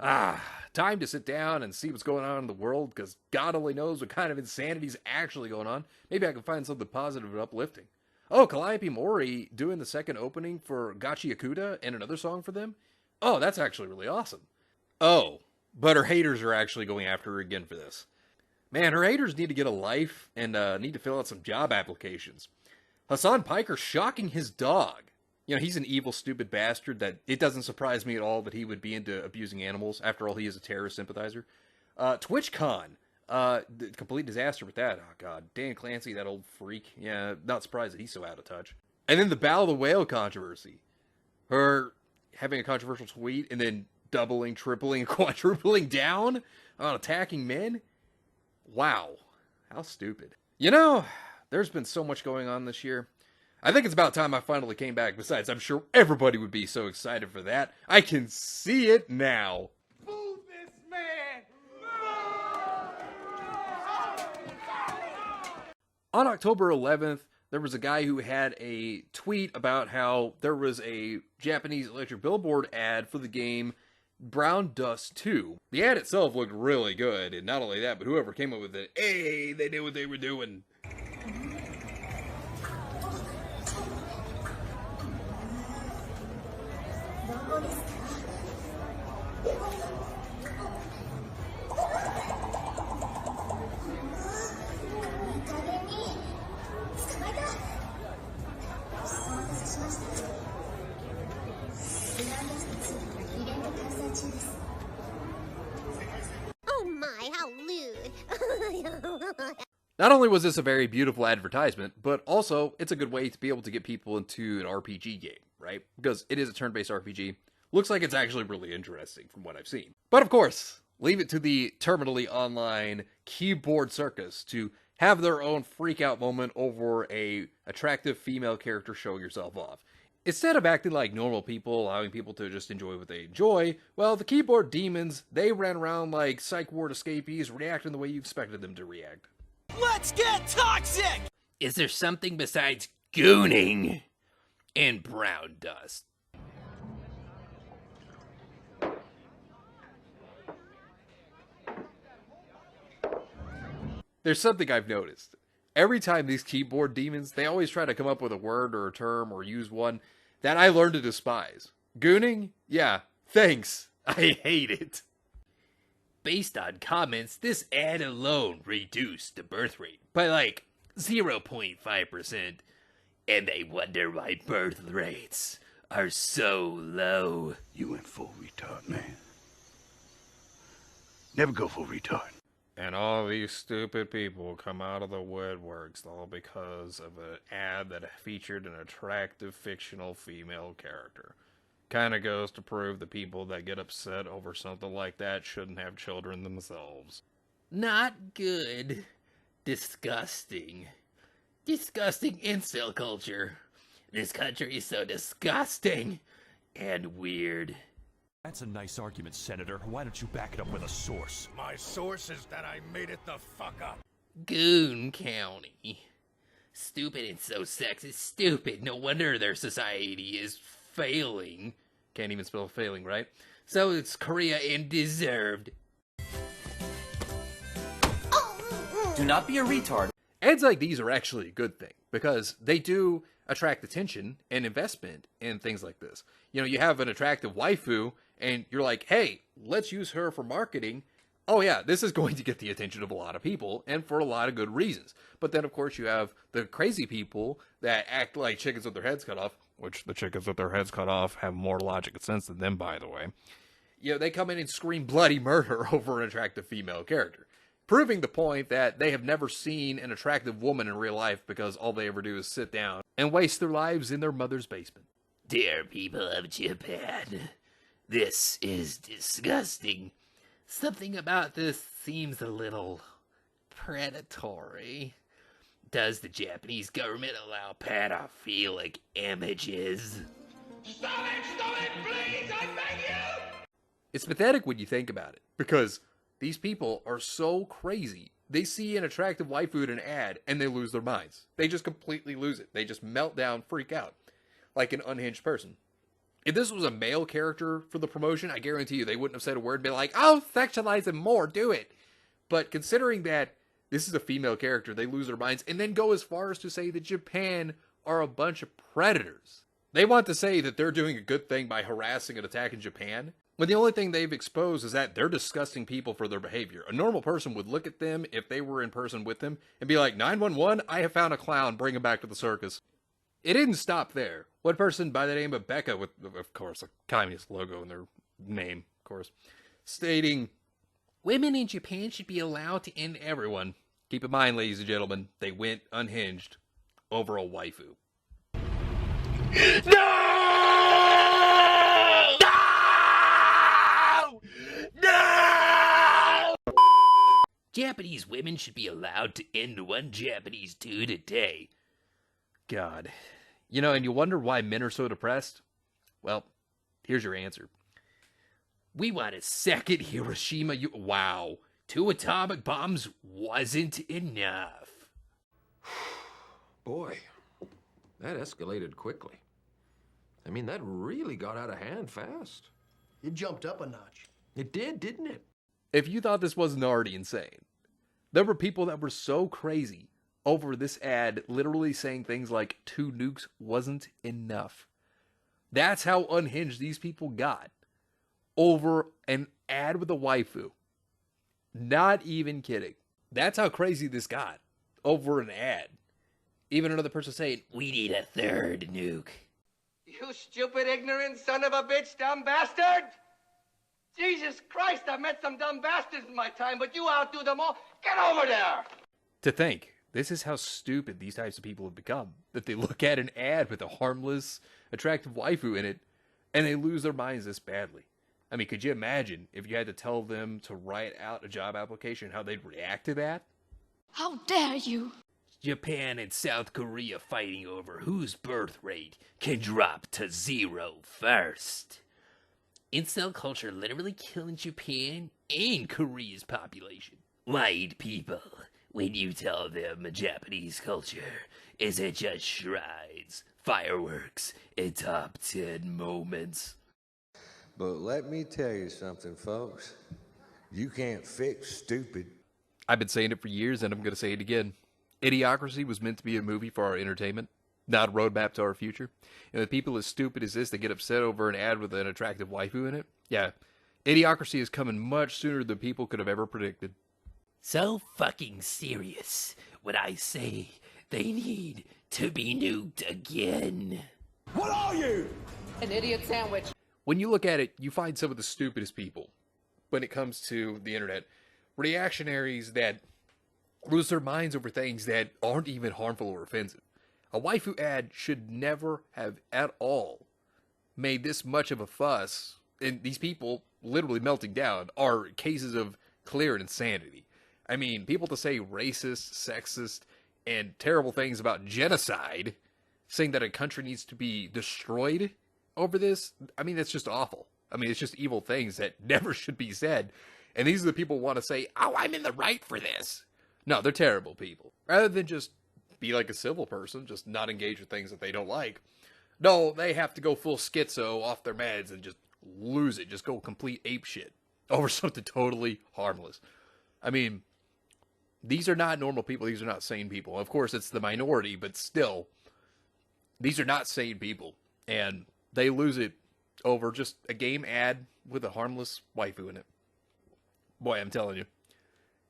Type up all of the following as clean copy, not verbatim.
Time to sit down and see what's going on in the world, because God only knows what kind of insanity is actually going on. Maybe I can find something positive and uplifting. Oh, Calliope Mori doing the second opening for Gachi Akuda and another song for them? Oh, that's actually really awesome. Oh, but her haters are actually going after her again for this. Man, her haters need to get a life and need to fill out some job applications. Hassan Piker shocking his dog. You know, he's an evil, stupid bastard that it doesn't surprise me at all that he would be into abusing animals. After all, he is a terrorist sympathizer. TwitchCon. Complete disaster with that. Oh, God. Dan Clancy, that old freak. Yeah, not surprised that he's so out of touch. And then the Bow of the Whale controversy. Her having a controversial tweet and then doubling, tripling, quadrupling down on attacking men. Wow. How stupid. You know, there's been so much going on this year. I think it's about time I finally came back. Besides, I'm sure everybody would be so excited for that. I can see it now. Boo this man! On October 11th, there was a guy who had a tweet about how there was a Japanese electric billboard ad for the game Brown Dust 2. The ad itself looked really good, and not only that, but whoever came up with it, hey, they knew what they were doing. Oh my, how lewd. Not only was this a very beautiful advertisement, but also it's a good way to be able to get people into an RPG game, right? Because it is a turn-based RPG. Looks like it's actually really interesting from what I've seen. But of course, leave it to the terminally online keyboard circus to have their own freak out moment over a attractive female character showing herself off. Instead of acting like normal people, allowing people to just enjoy what they enjoy, well, the keyboard demons, they ran around like psych ward escapees, reacting the way you expected them to react. Let's get toxic! Is there something besides gooning and brown dust? There's something I've noticed. Every time these keyboard demons, they always try to come up with a word or a term or use one that I learned to despise. Gooning? Yeah, thanks. I hate it. Based on comments, this ad alone reduced the birth rate by like 0.5%. And they wonder why birth rates are so low. You went full retard, man. Never go full retard. And all these stupid people come out of the woodworks all because of an ad that featured an attractive fictional female character. Kind of goes to prove the people that get upset over something like that shouldn't have children themselves. Not good. Disgusting. Disgusting incel culture. This country is so disgusting and weird. That's a nice argument, Senator. Why don't you back it up with a source? My source is that I made it the fuck up. Goon County. Stupid and so sexist. Stupid. No wonder their society is failing. Can't even spell failing, right? So it's Korea and deserved. Do not be a retard. Ads like these are actually a good thing because they do attract attention and investment in things like this. You know, you have an attractive waifu and you're like, hey, let's use her for marketing. Oh yeah, this is going to get the attention of a lot of people and for a lot of good reasons. But then of course you have the crazy people that act like chickens with their heads cut off, which the chickens with their heads cut off have more logic and sense than them, by the way. You know, they come in and scream bloody murder over an attractive female character, proving the point that they have never seen an attractive woman in real life because all they ever do is sit down and waste their lives in their mother's basement. Dear people of Japan, this is disgusting. Something about this seems a little predatory. Does the Japanese government allow pedophilic images? Stop it, please, I beg you! It's pathetic when you think about it, because these people are so crazy. They see an attractive waifu in an ad, and they lose their minds. They just completely lose it. They just melt down, freak out, like an unhinged person. If this was a male character for the promotion, I guarantee you they wouldn't have said a word and be like, oh, sexualize him more, do it. But considering that this is a female character, they lose their minds and then go as far as to say that Japan are a bunch of predators. They want to say that they're doing a good thing by harassing and attacking Japan, when the only thing they've exposed is that they're disgusting people for their behavior. A normal person would look at them if they were in person with them and be like, 911, I have found a clown, bring him back to the circus. It didn't stop there. One person by the name of Becca, with, of course, a communist logo in their name, of course, stating, women in Japan should be allowed to end everyone. Keep in mind, ladies and gentlemen, they went unhinged over a waifu. No! No! Japanese women should be allowed to end one Japanese dude a day. God. You know, and you wonder why men are so depressed? Well, here's your answer. We want a second Hiroshima. Wow. 2 atomic bombs wasn't enough. Boy, that escalated quickly. I mean, that really got out of hand fast. It jumped up a notch. It did, didn't it? If you thought this wasn't already insane, there were people that were so crazy over this ad literally saying things like 2 nukes wasn't enough. That's how unhinged these people got over an ad with a waifu. Not even kidding. That's how crazy this got over an ad. Even another person saying, we need a 3rd nuke. You stupid, ignorant son of a bitch, dumb bastard! Jesus Christ, I've met some dumb bastards in my time, but you outdo them all. Get over there! To think, this is how stupid these types of people have become. That they look at an ad with a harmless, attractive waifu in it, and they lose their minds this badly. I mean, could you imagine if you had to tell them to write out a job application, how they'd react to that? How dare you! Japan and South Korea fighting over whose birth rate can drop to 0 first. Incel culture literally killing Japan and Korea's population. White people, when you tell them Japanese culture isn't just shrines, fireworks, and top 10 moments. But let me tell you something, folks. You can't fix stupid. I've been saying it for years, and I'm going to say it again. Idiocracy was meant to be a movie for our entertainment, not a roadmap to our future. And with people as stupid as this that get upset over an ad with an attractive waifu in it, yeah, Idiocracy is coming much sooner than people could have ever predicted. So fucking serious when I say they need to be nuked again. What are you? An idiot sandwich. When you look at it, you find some of the stupidest people when it comes to the internet. Reactionaries that lose their minds over things that aren't even harmful or offensive. A waifu ad should never have at all made this much of a fuss, and these people literally melting down are cases of clear insanity. I mean, people to say racist, sexist, and terrible things about genocide, saying that a country needs to be destroyed over this, I mean, that's just awful. I mean, it's just evil things that never should be said. And these are the people who want to say, oh, I'm in the right for this. No, they're terrible people. Rather than just be like a civil person, just not engage with things that they don't like. No, they have to go full schizo off their meds and just lose it. Just go complete ape shit over something totally harmless. I mean, these are not normal people. These are not sane people. Of course, it's the minority, but still, these are not sane people. And they lose it over just a game ad with a harmless waifu in it. Boy, I'm telling you.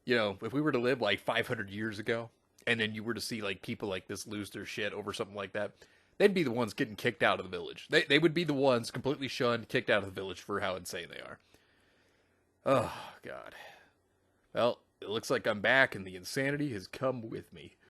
You know, if we were to live like 500 years ago, and then you were to see like people like this lose their shit over something like that, they'd be the ones getting kicked out of the village. They would be the ones completely shunned, kicked out of the village for how insane they are. Oh, God. Well, it looks like I'm back, and the insanity has come with me.